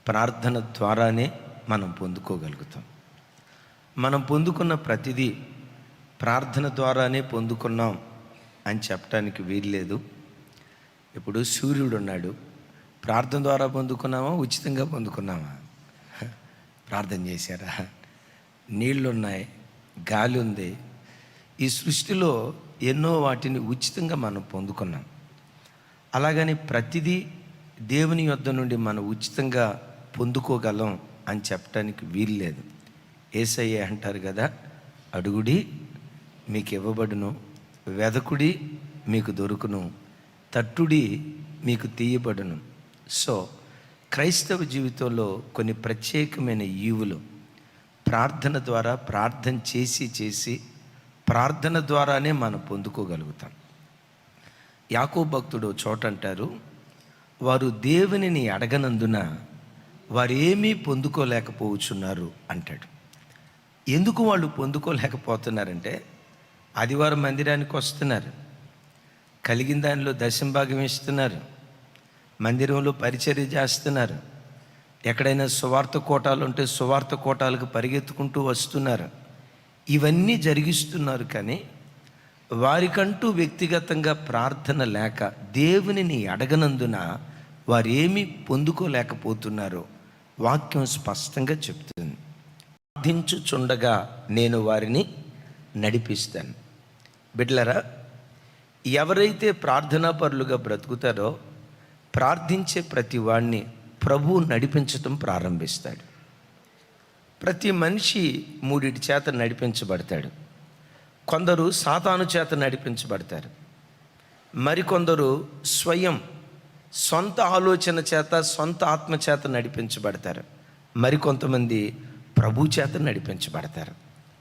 ప్రార్థన ద్వారానే మనం పొందుకోగలుగుతాం. మనం పొందుకున్న ప్రతిదీ ప్రార్థన ద్వారానే పొందుకున్నాం అని చెప్పడానికి వీల్లేదు. ఇప్పుడు సూర్యుడు ఉన్నాడు, ప్రార్థన ద్వారా పొందుకున్నామా, ఉచితంగా పొందుకున్నామా? ప్రార్థన చేశారా? నీళ్లున్నాయి, గాలి ఉంది. ఈ సృష్టిలో ఎన్నో వాటిని ఉచితంగా మనం పొందుకున్నాం. అలాగని ప్రతిదీ దేవుని యొద్ద నుండి మనం ఉచితంగా పొందుకోగలం అని చెప్పడానికి వీల్లేదు. యేసయ్య అంటారు కదా, అడుగుడి మీకు ఇవ్వబడును, వెదకుడి మీకు దొరుకును, తట్టుడి మీకు తీయబడును. సో క్రైస్తవ జీవితంలో కొన్ని ప్రత్యేకమైన ఈవులు ప్రార్థన ద్వారా, ప్రార్థన చేసి ప్రార్థన ద్వారానే మనం పొందుకోగలుగుతాం. యాకోబు భక్తుడు చోట అంటారు, వారు దేవునిని అడగనందున వారు ఏమీ పొందుకోలేకపోతున్నారు అంటాడు. ఎందుకు వాళ్ళు పొందుకోలేకపోతున్నారంటే, ఆదివారం మందిరానికి వస్తున్నారు, కలిగిన దానిలో దశంభాగం ఇస్తున్నారు, మందిరంలో పరిచర్య చేస్తున్నారు, ఎక్కడైనా సువార్త కోటాలు ఉంటే సువార్త కోటాలకు పరిగెత్తుకుంటూ వస్తున్నారు. ఇవన్నీ జరిగిస్తున్నారు, కానీ వారికంటూ వ్యక్తిగతంగా ప్రార్థన లేక దేవునిని అడగనందున వారు ఏమీ పొందుకోలేకపోతున్నారో వాక్యం స్పష్టంగా చెప్తుంది. ప్రార్థించుచుండగా నేను వారిని నడిపిస్తాను. బిడ్డలారా, ఎవరైతే ప్రార్థనాపరులుగా బ్రతుకుతారో ప్రార్థించే ప్రతి వాడిని ప్రభువు నడిపించటం ప్రారంభిస్తాడు. ప్రతి మనిషి మూడిటి చేత నడిపించబడతాడు. కొందరు సాతాను చేత నడిపించబడతారు, మరికొందరు సొంత ఆలోచన చేత, సొంత ఆత్మ చేత నడిపించబడతారు, మరికొంతమంది ప్రభు చేత నడిపించబడతారు.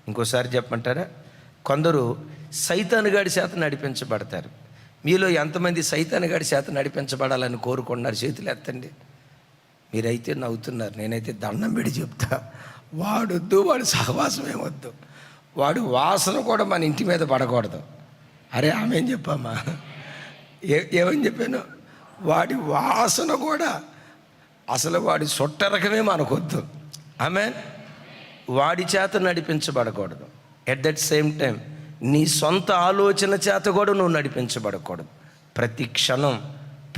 ఇంకోసారి చెప్పమంటారా? కొందరు సైతానుగాడి చేత నడిపించబడతారు. మీలో ఎంతమంది సైతానుగాడి చేత నడిపించబడాలని కోరుకున్నారు? చేతులు ఎత్తండి. మీరైతే నవ్వుతున్నారు, నేనైతే దండం పెట్టి చెప్తా, వాడొద్దు, వాడు సహవాసం ఏమొద్దు, వాడు వాసన కూడా మన ఇంటి మీద పడకూడదు. అరే ఆమె ఏం చెప్పమ్మా, ఏమని చెప్పాను? వాడి వాసన కూడా, అసలు వాడి సొట్టరకమే మనకొద్దు. ఆమె వాడి చేత నడిపించబడకూడదు. ఎట్ దట్ సేమ్ టైం నీ సొంత ఆలోచన చేత కూడా నువ్వు నడిపించబడకూడదు. ప్రతి క్షణం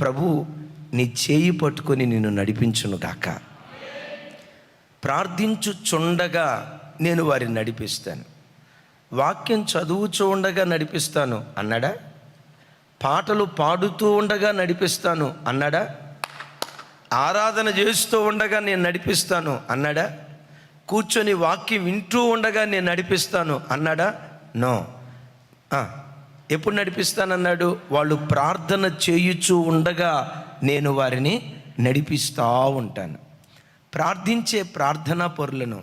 ప్రభు నీ చేయి పట్టుకొని నిన్ను నడిపించును గాక. ప్రార్థించుచుండగా నేను వారిని నడిపిస్తాను. వాక్యం చదువుచూ ఉండగా నడిపిస్తాను అన్నాడా? పాటలు పాడుతూ ఉండగా నడిపిస్తాను అన్నాడా? ఆరాధన చేస్తూ ఉండగా నేను నడిపిస్తాను అన్నాడా? కూర్చొని వాక్యం వింటూ ఉండగా నేను నడిపిస్తాను అన్నాడా? నో. ఎప్పుడు నడిపిస్తానన్నాడు? వాళ్ళు ప్రార్థన చేయుచూ ఉండగా నేను వారిని నడిపిస్తూ ఉంటాను. ప్రార్థించే ప్రార్థనా పరులను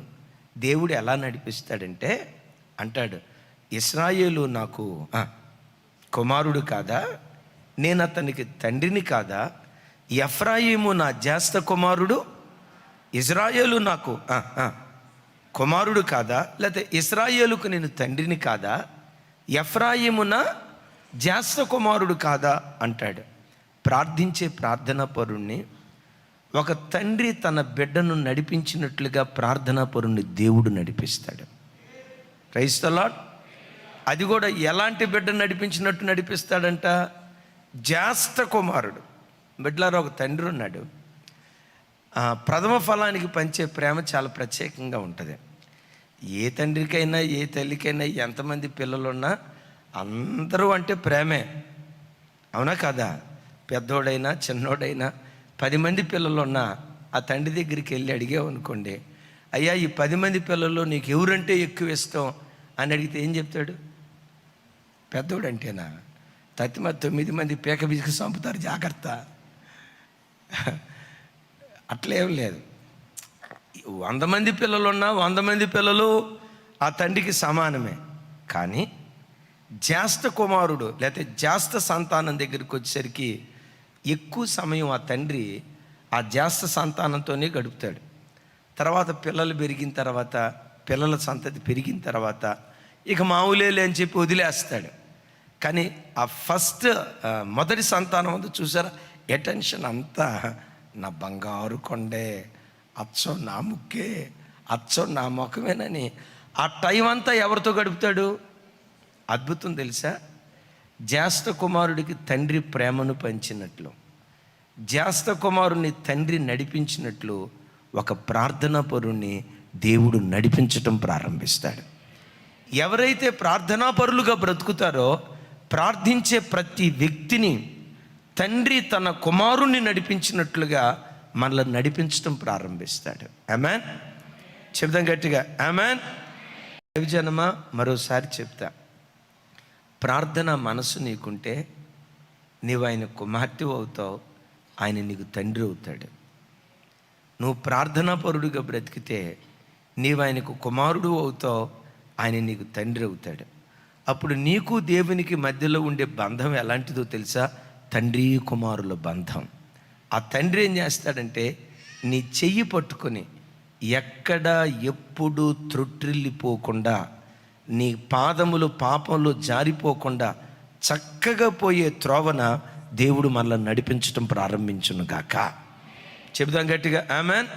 దేవుడు ఎలా నడిపిస్తాడంటే, అంటాడు, ఇశ్రాయేలు నాకు కుమారుడు కాదా, నేను అతనికి తండ్రిని కాదా, ఎఫ్రాయిము నా జ్యేష్ఠ కుమారుడు, ఇజ్రాయేలు నాకు కుమారుడు కాదా, లేకపోతే ఇశ్రాయేలుకు నేను తండ్రిని కాదా, ఎఫ్రాయిము నా జ్యేష్ఠ కుమారుడు కాదా అంటాడు. ప్రార్థించే ప్రార్థనా పరుణ్ణి ఒక తండ్రి తన బిడ్డను నడిపించినట్లుగా ప్రార్థనా పరుణ్ణి దేవుడు నడిపిస్తాడు. Praise the lord. అది కూడా ఎలాంటి బిడ్డ నడిపించినట్టు నడిపిస్తాడంట? జ్యేష్ఠ కుమారుడు. బిడ్డలారా, ఒక తండ్రి ఉన్నాడు, ప్రథమ ఫలానికి పంచే ప్రేమ చాలా ప్రత్యేకంగా ఉంటుంది. ఏ తండ్రికైనా ఏ తల్లికైనా ఎంతమంది పిల్లలున్నా అందరూ అంటే ప్రేమే, అవునా కదా? పెద్దోడైనా చిన్నోడైనా 10 మంది పిల్లలున్నా ఆ తండ్రి దగ్గరికి వెళ్ళి అడిగామనుకోండి, అయ్యా ఈ 10 మంది పిల్లల్లో నీకు ఎవరంటే ఎక్కువ ఇష్టం అని అడిగితే ఏం చెప్తాడు? పెద్దోడు అంటేనా? 9 మంది పీక బిజికి చంపుతారు, జాగ్రత్త. అట్లేం లేదు. 100 మంది పిల్లలున్నా 100 మంది పిల్లలు ఆ తండ్రికి సమానమే. కానీ జ్యేష్ఠ కుమారుడు లేకపోతే జ్యేష్ఠ సంతానం దగ్గరికి వచ్చేసరికి ఎక్కువ సమయం ఆ తండ్రి ఆ జ్యేష్ఠ సంతానంతోనే గడుపుతాడు. తర్వాత పిల్లలు పెరిగిన తర్వాత, పిల్లల సంతతి పెరిగిన తర్వాత ఇక మామూలేలే అని చెప్పి వదిలేస్తాడు. కానీ ఆ మొదటి సంతానం అంతా చూసారా, అటెన్షన్ అంతా నా బంగారు కొండే, అచ్చం నా ముక్కే, అచ్చం నా ముఖమేనని ఆ టైం అంతా ఎవరితో గడుపుతాడు? అద్భుతం తెలుసా? జ్యేష్ఠ కుమారుడికి తండ్రి ప్రేమను పంచినట్లు, జ్యేష్ఠ కుమారుని తండ్రి నడిపించినట్లు ఒక ప్రార్థనా పరుణ్ణి దేవుడు నడిపించటం ప్రారంభిస్తాడు. ఎవరైతే ప్రార్థనా పరులుగా బ్రతుకుతారో, ప్రార్థించే ప్రతి వ్యక్తిని తండ్రి తన కుమారుణ్ణి నడిపించినట్లుగా మనల్ని నడిపించటం ప్రారంభిస్తాడు. ఆమేన్. చెప్దాం గట్టిగా, ఆమేన్. జనమా, మరోసారి చెప్తా, ప్రార్థన మనసు నీకుంటే నీవు ఆయన కుమార్తె అవుతావు, ఆయన నీకు తండ్రి అవుతాడు. నువ్వు ప్రార్థనా పరుడుగా బ్రతికితే నీవు ఆయనకు కుమారుడు అవుతావు, ఆయన నీకు తండ్రి అవుతాడు. అప్పుడు నీకు దేవునికి మధ్యలో ఉండే బంధం ఎలాంటిదో తెలుసా? తండ్రి కుమారుల బంధం. ఆ తండ్రి ఏం చేస్తాడంటే నీ చెయ్యి పట్టుకొని ఎక్కడ ఎప్పుడు త్రొట్టిల్లిపోకుండా, నీ పాదములు పాపంలో జారిపోకుండా చక్కగా పోయే త్రోవన దేవుడు మనల్ని నడిపించడం ప్రారంభించును గాక. చెబుదాం గట్టిగా, ఆమేన్.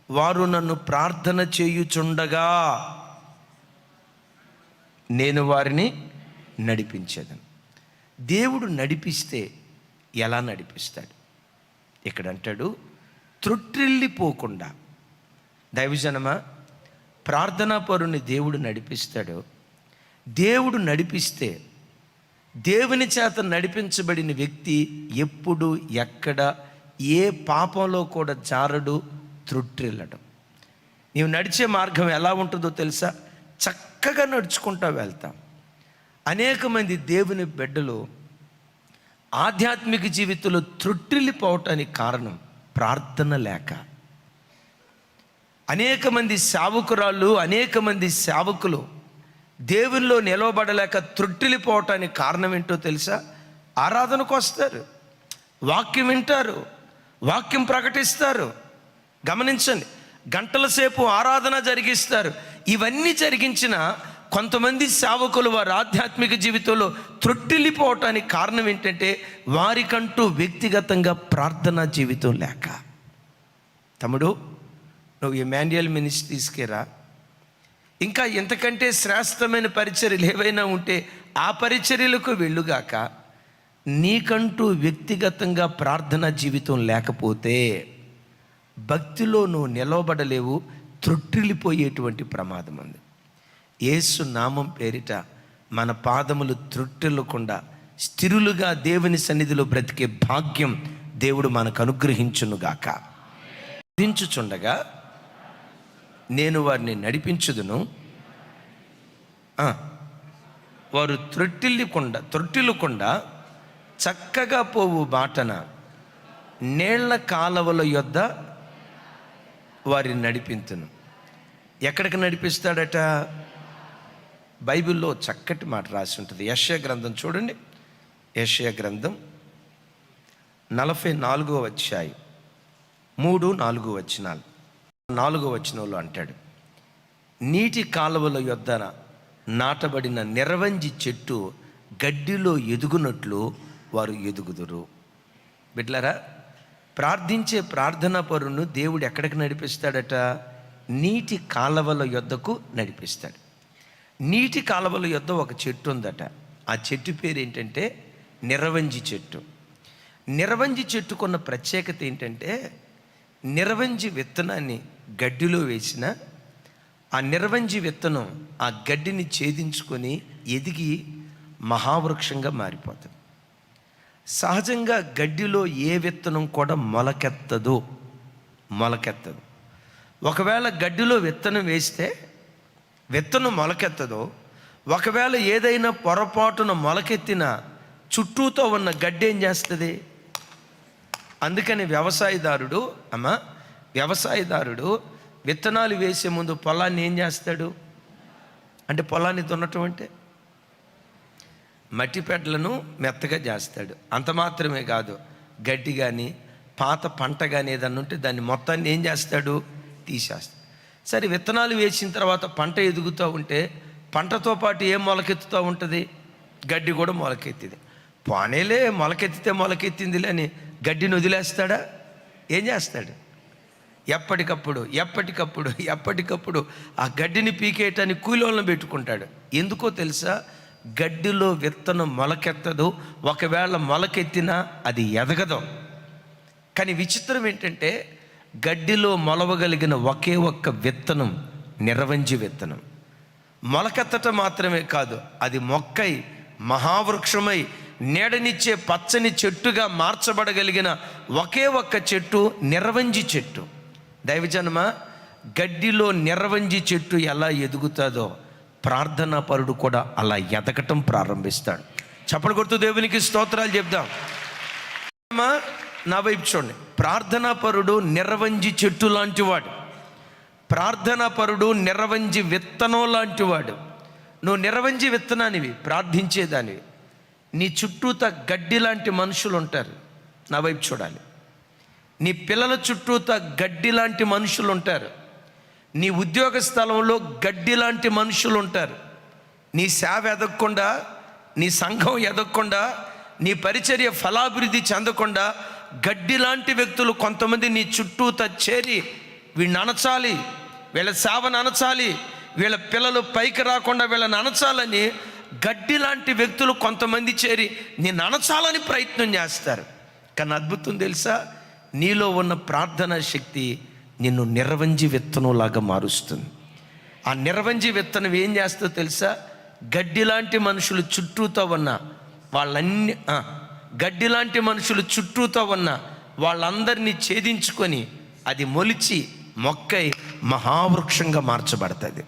వారు నన్ను ప్రార్థన చేయుచుండగా నేను వారిని నడిపించేదను. దేవుడు నడిపిస్తే ఎలా నడిపిస్తాడు? ఇక్కడ అంటాడు, త్రొట్టిల్లిపోకుండా. దైవజనమా, ప్రార్థనా పరుని దేవుడు నడిపిస్తాడు. దేవుడు నడిపిస్తే, దేవుని చేత నడిపించబడిన వ్యక్తి ఎప్పుడు ఎక్కడ ఏ పాపంలో కూడా జారడు, త్రొట్టిల్లడు. నీవు నడిచే మార్గం ఎలా ఉంటుందో తెలుసా? చక్కగా నడుచుకుంటూ వెళ్తాం. అనేక మంది దేవుని బిడ్డలు ఆధ్యాత్మిక జీవితంలో త్రొట్టిల్లిపోవటానికి కారణం ప్రార్థన లేక. అనేక మంది సేవకురాళ్ళు, అనేక మంది సేవకులు దేవుల్లో నిలవబడలేక త్రొట్టిల్లిపోవటానికి కారణం ఏంటో తెలుసా? ఆరాధనకు వస్తారు, వాక్యం వింటారు, వాక్యం ప్రకటిస్తారు. గమనించండి, గంటల సేపు ఆరాధన జరిగిస్తారు. ఇవన్నీ జరిగించిన కొంతమంది సేవకులు వారి ఆధ్యాత్మిక జీవితంలో త్రొట్టిల్లిపోవటానికి కారణం ఏంటంటే వారికంటూ వ్యక్తిగతంగా ప్రార్థనా జీవితం లేక. తమ్ముడు, నువ్వు ఇమాన్యుయల్ మినిస్ట్రీస్కి రా. ఇంకా ఎంతకంటే శ్రేష్టమైన పరిచర్యలు ఏవైనా ఉంటే ఆ పరిచర్యలకు వెళ్ళుగాక. నీకంటూ వ్యక్తిగతంగా ప్రార్థనా జీవితం లేకపోతే భక్తిలో నువ్వు నిలవబడలేవు, త్రొట్టిల్లిపోయేటువంటి ప్రమాదం ఉంది. యేసు నామం పేరిట మన పాదములు త్రొట్టిల్లకుండా స్థిరులుగా దేవుని సన్నిధిలో బ్రతికే భాగ్యం దేవుడు మనకు అనుగ్రహించునుగాక. ప్రార్థించుచుండగా నేను వారిని నడిపించుదును, వారు త్రొట్టిల్లకుండా చక్కగా పోవు బాటన నీళ్ల కాలవల యొద్ద వారిని నడిపించును. ఎక్కడికి నడిపిస్తాడట? బైబిల్లో చక్కటి మాట రాసి ఉంటుంది. యెషయా గ్రంథం చూడండి, యెషయా గ్రంథం 44వ అధ్యాయం 3-4 వచనాలు. 4వ వచనంలో అంటాడు, నీటి కాలువల యొద్ద నాటబడిన నిరవంజి చెట్టు గడ్డిలో ఎదుగునట్లు వారు ఎదుగుదురు. బిడ్డలారా, ప్రార్థించే ప్రార్థనా పరును దేవుడు ఎక్కడికి నడిపిస్తాడట? నీటి కాలవల యొద్దకు నడిపిస్తాడు. నీటి కాలవల యొద్ద ఒక చెట్టు ఉందట. ఆ చెట్టు పేరు ఏంటంటే నిరవంజి చెట్టు. నిరవంజి చెట్టుకున్న ప్రత్యేకత ఏంటంటే, నిరవంజి విత్తనాన్ని గడ్డిలో వేసిన ఆ నిరవంజి విత్తనం ఆ గడ్డిని ఛేదించుకొని ఎదిగి మహావృక్షంగా మారిపోతుంది. సహజంగా గడ్డిలో ఏ విత్తనం కూడా మొలకెత్తదు. ఒకవేళ గడ్డిలో విత్తనం వేస్తే విత్తనం మొలకెత్తదో, ఒకవేళ ఏదైనా పొరపాటున మొలకెత్తిన చుట్టూతో ఉన్న గడ్డి ఏం చేస్తుంది? అందుకని వ్యవసాయదారుడు విత్తనాలు వేసే ముందు పొలాన్ని ఏం చేస్తాడు అంటే, పొలాన్ని దున్నటం అంటే మట్టి పెడ్లను మెత్తగా చేస్తాడు. అంత మాత్రమే కాదు, గడ్డి కానీ పాత పంట కానీ ఏదన్నా ఉంటే దాన్ని మొత్తాన్ని ఏం చేస్తాడు? తీసేస్తాడు. సరే, విత్తనాలు వేసిన తర్వాత పంట ఎదుగుతూ ఉంటే పంటతో పాటు ఏం మొలకెత్తుతూ ఉంటుంది? గడ్డి కూడా మొలకెత్తింది. పోనేలే, మొలకెత్తితే మొలకెత్తిందిలే అని గడ్డిని వదిలేస్తాడా? ఏం చేస్తాడు? ఎప్పటికప్పుడు ఆ గడ్డిని పీకేయటానికి కూలోళ్ళని పెట్టుకుంటాడు. ఎందుకో తెలుసా? గడ్డిలో విత్తనం మొలకెత్తదు, ఒకవేళ మొలకెత్తినా అది ఎదగదు. కానీ విచిత్రం ఏంటంటే గడ్డిలో మొలవగలిగిన ఒకే ఒక్క విత్తనం నిరవంజి విత్తనం. మొలకెత్తటం మాత్రమే కాదు, అది మొక్కై మహావృక్షమై నీడనిచ్చే పచ్చని చెట్టుగా మార్చబడగలిగిన ఒకే ఒక్క చెట్టు నిరవంజి చెట్టు. దైవజనమ, గడ్డిలో నిరవంజి చెట్టు ఎలా ఎదుగుతుందో ప్రార్థనా పరుడు కూడా అలా ఎదగటం ప్రారంభిస్తాడు. చప్పలు కొడుతూ దేవునికి స్తోత్రాలు చెప్దాం. నా వైపు చూడండి. ప్రార్థనా పరుడు నిరవంజి చెట్టు లాంటివాడు. ప్రార్థనా పరుడు నిరవంజి విత్తనం లాంటివాడు. నువ్వు నిరవంజి విత్తనానివి, ప్రార్థించేదానివి. నీ చుట్టూత గడ్డి లాంటి మనుషులు ఉంటారు. నా వైపు చూడాలి. నీ పిల్లల చుట్టూత గడ్డి లాంటి మనుషులు ఉంటారు. నీ ఉద్యోగ స్థలంలో గడ్డి లాంటి మనుషులు ఉంటారు. నీ సేవ ఎదగకుండా, నీ సంఘం ఎదగకుండా, నీ పరిచర్య ఫలాభివృద్ధి చెందకుండా గడ్డి లాంటి వ్యక్తులు కొంతమంది నీ చుట్టూత చేరి వీళ్ళని అనచాలి, వీళ్ళ సేవను అనచాలి, వీళ్ళ పిల్లలు పైకి రాకుండా వీళ్ళని అనచాలని గడ్డి లాంటి వ్యక్తులు కొంతమంది చేరి నిన్ను అనచాలని ప్రయత్నం చేస్తారు. కానీ అద్భుతం తెలుసా? నీలో ఉన్న ప్రార్థనా శక్తి నిన్ను నిరవంజి విత్తనంలాగా మారుస్తుంది. ఆ నిరవంజి విత్తనం ఏం చేస్తుందో తెలుసా? గడ్డి లాంటి మనుషులు చుట్టూతో ఉన్న గడ్డి లాంటి మనుషులు చుట్టూతో ఉన్న వాళ్ళందరినీ ఛేదించుకొని అది మొలిచి మొక్కై మహావృక్షంగా మార్చబడుతుంది.